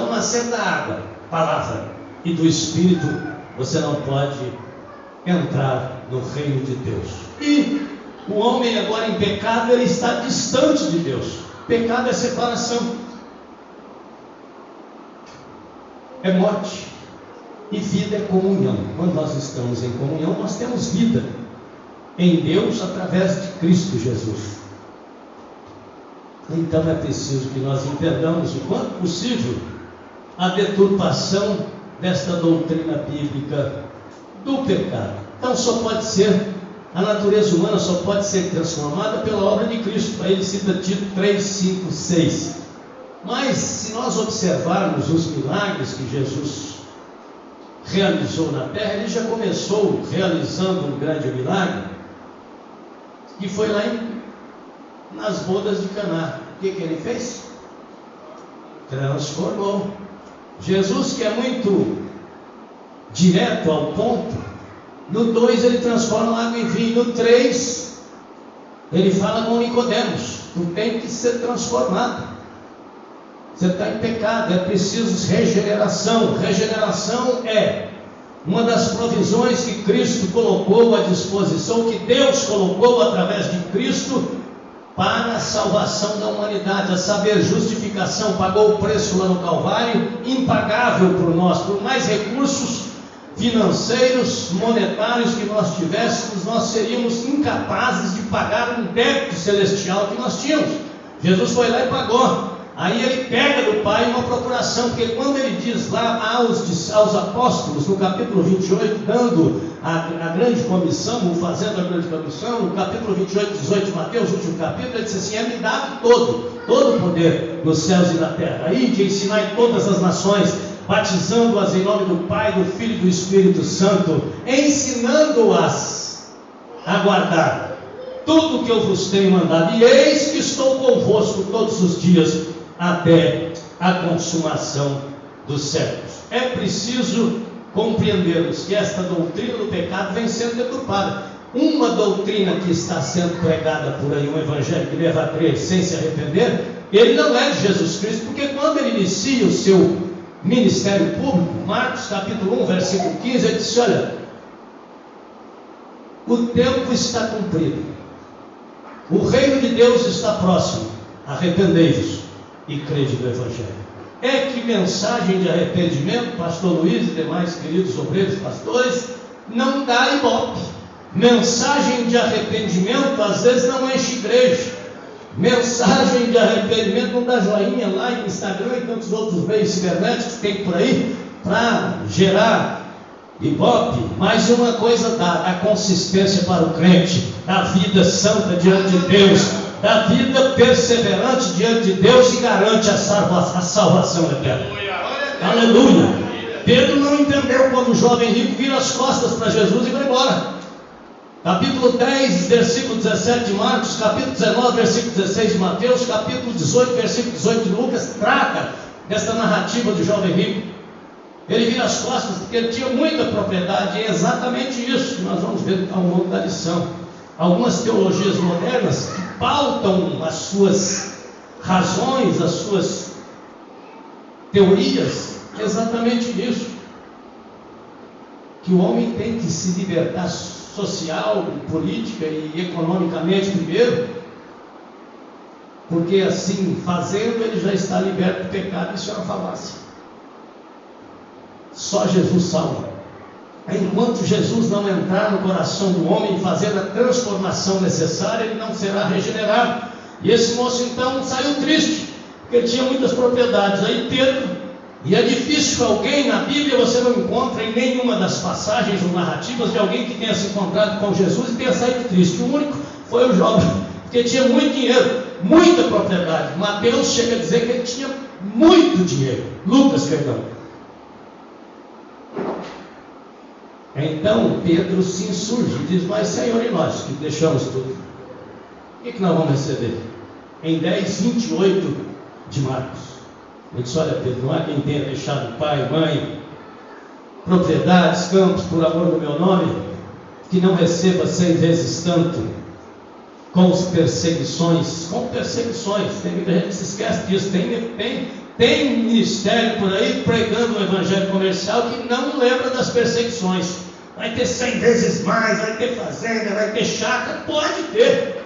não nascer da água, palavra, e do Espírito, você não pode entrar no reino de Deus. E o homem agora em pecado, ele está distante de Deus. Pecado é separação, é morte, e vida é comunhão. Quando nós estamos em comunhão, nós temos vida em Deus através de Cristo Jesus. Então é preciso que nós entendamos o quanto possível a deturpação desta doutrina bíblica do pecado. Então só pode ser, a natureza humana só pode ser transformada pela obra de Cristo. Aí ele cita Tito 3, 5, 6. Mas se nós observarmos os milagres que Jesus realizou na terra, ele já começou realizando um grande milagre, que foi lá nas bodas de Caná. O que ele fez? Transformou. Jesus, que é muito direto ao ponto, no 2 ele transforma água em vinho, no 3 ele fala com Nicodemos: tu tem que ser transformado, você está em pecado, é preciso regeneração. Regeneração é uma das provisões que Cristo colocou à disposição, que Deus colocou através de Cristo para a salvação da humanidade, a saber, justificação. Pagou o preço lá no Calvário, impagável por nós. Por mais recursos financeiros, monetários que nós tivéssemos, nós seríamos incapazes de pagar um débito celestial que nós tínhamos. Jesus foi lá e pagou. Aí ele pega do Pai uma procuração, porque quando ele diz lá aos apóstolos, no capítulo 28, dando a grande comissão, ou fazendo a grande comissão, no capítulo 28, 18 de Mateus, último capítulo, ele diz assim: é-me dado todo o poder nos céus e na terra. Aí de ensinar em todas as nações, batizando-as em nome do Pai, do Filho e do Espírito Santo, ensinando-as a guardar tudo o que eu vos tenho mandado, e eis que estou convosco todos os dias, até a consumação dos séculos. É preciso compreendermos que esta doutrina do pecado vem sendo deturpada. Uma doutrina que está sendo pregada por aí, um evangelho que leva a crer sem se arrepender, ele não é de Jesus Cristo, porque quando ele inicia o seu ministério público, Marcos capítulo 1, versículo 15, ele disse: olha, o tempo está cumprido, o reino de Deus está próximo, arrependei-vos e crede no Evangelho. É que mensagem de arrependimento, pastor Luiz e demais queridos obreiros pastores, não dá ibope. Mensagem de arrependimento às vezes não enche igreja. Mensagem de arrependimento não dá joinha lá no Instagram e tantos outros meios cibernéticos que tem por aí para gerar ibope. Mas uma coisa dá: a consistência para o crente, a vida santa diante de Deus, da vida perseverante diante de Deus, que garante a salvação eterna. Aleluia! Pedro não entendeu quando o jovem rico vira as costas para Jesus e vai embora. Capítulo 10, versículo 17 de Marcos, capítulo 19, versículo 16 de Mateus, capítulo 18, versículo 18 de Lucas, trata desta narrativa do jovem rico. Ele vira as costas porque ele tinha muita propriedade, e é exatamente isso que nós vamos ver ao longo da lição. Algumas teologias modernas que pautam as suas razões, as suas teorias, exatamente isso, que o homem tem que se libertar social, política e economicamente primeiro, porque assim fazendo ele já está liberto do pecado. Isso é uma falácia. Só Jesus salva. Enquanto Jesus não entrar no coração do homem e fazer a transformação necessária, ele não será regenerado. E esse moço então saiu triste, porque ele tinha muitas propriedades. Aí Pedro, e é difícil que alguém na Bíblia, você não encontra em nenhuma das passagens ou narrativas de alguém que tenha se encontrado com Jesus e tenha saído triste. O único foi o jovem, porque tinha muito dinheiro, muita propriedade. Mateus chega a dizer que ele tinha muito dinheiro. Lucas, perdão. Então Pedro se insurge e diz: mas Senhor, e nós que deixamos tudo, o que nós vamos receber? Em 10, 28 de Marcos, ele diz: olha Pedro, não há quem tenha deixado pai, mãe, propriedades, campos, por amor do meu nome, que não receba 100 vezes tanto, com perseguições. Tem muita gente que se esquece disso. Tem ministério por aí pregando o evangelho comercial que não lembra das perseguições. Vai ter 100 vezes mais, vai ter fazenda, vai ter chácara. Pode ter.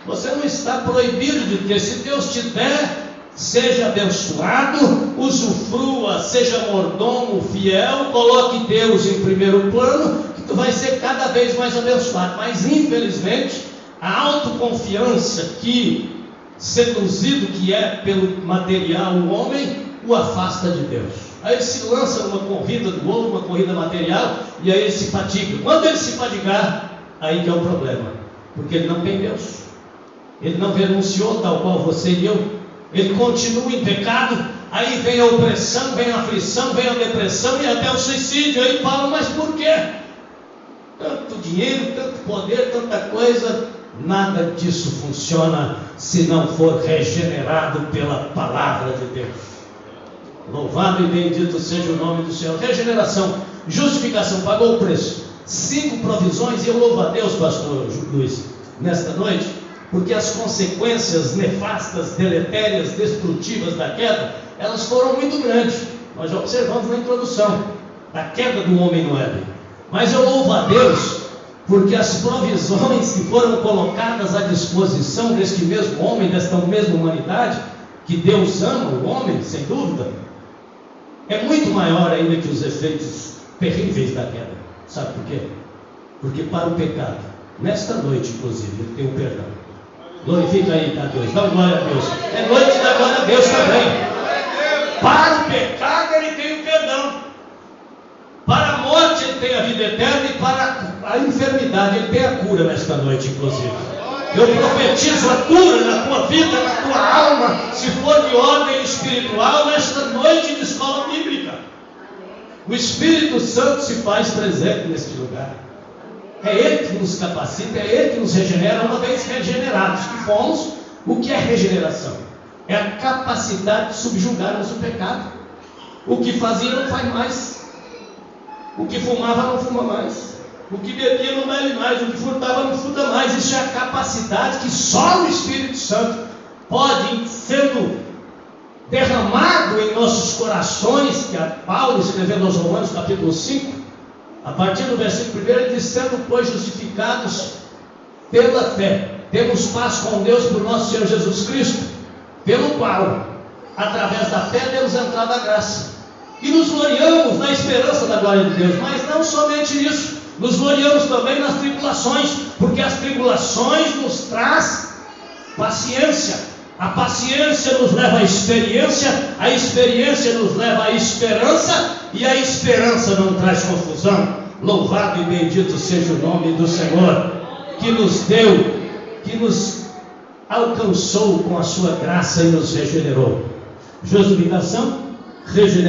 Você não está proibido de ter. Se Deus te der, seja abençoado, usufrua, seja mordomo, fiel, coloque Deus em primeiro plano, que tu vai ser cada vez mais abençoado. Mas infelizmente, a autoconfiança que, seduzido que é pelo material o homem, o afasta de Deus. Aí ele se lança numa corrida do ouro, uma corrida material, e aí ele se fadiga. Quando ele se fadigar, aí que é o problema, porque ele não tem Deus. Ele não renunciou tal qual você e eu. Ele continua em pecado. Aí vem a opressão, vem a aflição, vem a depressão e até o suicídio. Aí falam, mas por quê? Tanto dinheiro, tanto poder, tanta coisa. Nada disso funciona se não for regenerado pela palavra de Deus. Louvado e bendito seja o nome do Senhor. Regeneração, justificação, pagou o preço. 5 provisões, e eu louvo a Deus, pastor Luiz, nesta noite, porque as consequências nefastas, deletérias, destrutivas da queda, elas foram muito grandes. Nós já observamos na introdução da queda do homem no Éden. Mas eu louvo a Deus porque as provisões que foram colocadas à disposição deste mesmo homem, desta mesma humanidade, que Deus ama o homem, sem dúvida, é muito maior ainda que os efeitos terríveis da queda. Sabe por quê? Porque para o pecado, nesta noite inclusive, ele tem um perdão. Glorifica aí a Deus, dá glória a Deus. É noite da glória a Deus também. Para o pecado ele tem o perdão. Para a morte ele tem a vida eterna, e para a enfermidade ele tem a cura nesta noite inclusive. Eu profetizo a cura na tua vida, na tua alma, se for de ordem espiritual, nesta noite de escola bíblica. O Espírito Santo se faz presente neste lugar. É Ele que nos capacita, é Ele que nos regenera, uma vez regenerados que fomos. O que é regeneração? É a capacidade de subjugarmos o pecado. O que fazia não faz mais. O que fumava não fuma mais. O que bebia não bebe mais. O que furtava não furta mais. Isso é a capacidade que só o Espírito Santo pode, sendo derramado em nossos corações, que Paulo escrevendo aos Romanos capítulo 5, a partir do versículo 1, ele diz: sendo pois justificados pela fé, temos paz com Deus por nosso Senhor Jesus Cristo, pelo qual, através da fé, temos entrado à graça, e nos gloriamos na esperança da glória de Deus. Mas não somente isso, nos gloriamos também nas tribulações, porque as tribulações nos traz paciência. A paciência nos leva à experiência, a experiência nos leva à esperança, e a esperança não traz confusão. Louvado e bendito seja o nome do Senhor, que nos deu, que nos alcançou com a sua graça e nos regenerou. Justificação, regeneração.